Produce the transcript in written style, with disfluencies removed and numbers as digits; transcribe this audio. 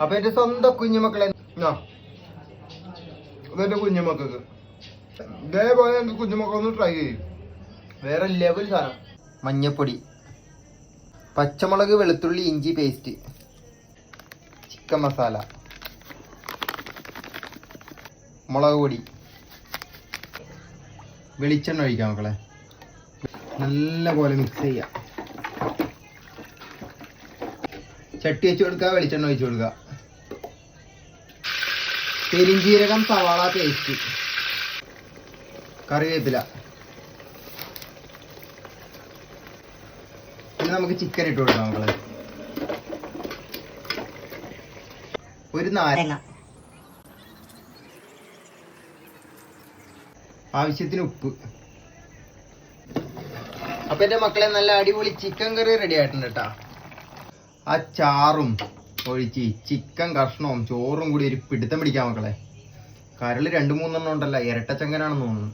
അപ്പൊ എന്റെ സ്വന്തം കുഞ്ഞുമക്കളെ ഇതെന്റെ കുഞ്ഞുമക്കൾക്ക് ഇതേപോലെ എനിക്ക് കുഞ്ഞുമക്കളൊന്ന് ട്രൈ ചെയ്യും. വേറെ ലെവൽ സാധനം. മഞ്ഞപ്പൊടി, പച്ചമുളക്, വെളുത്തുള്ളി, ഇഞ്ചി പേസ്റ്റ്, ചിക്കൻ മസാല, മുളക് പൊടി, വെളിച്ചെണ്ണ ഒഴിക്കാം മക്കളെ. നല്ല പോലെ മിക്സ് ചെയ്യാം. ചട്ടി വെച്ച് കൊടുക്കുക, വെളിച്ചെണ്ണ ഒഴിച്ചു കൊടുക്കുക. പെരിഞ്ചീരകം, സവാള പേസ്റ്റ്, കറിവേപ്പില. പിന്നെ നമുക്ക് ചിക്കൻ ഇട്ട് കൊടുക്കാം മക്കളെ. ഒരു നാരങ്ങ, ആവശ്യത്തിന് ഉപ്പ്. അപ്പൊ എന്റെ മക്കളെ നല്ല അടിപൊളി ചിക്കൻ കറി റെഡി ആയിട്ടുണ്ട് കേട്ടാ. ആ ചാറും ഒഴിച്ച് ചിക്കൻ കഷ്ണവും ചോറും കൂടി ഒരു പിടുത്തം പിടിക്കാം മക്കളെ. കരള് 2-3 എണ്ണം ഉണ്ടല്ലോ, ഇരട്ടച്ചങ്കനാണെന്ന് തോന്നുന്നു.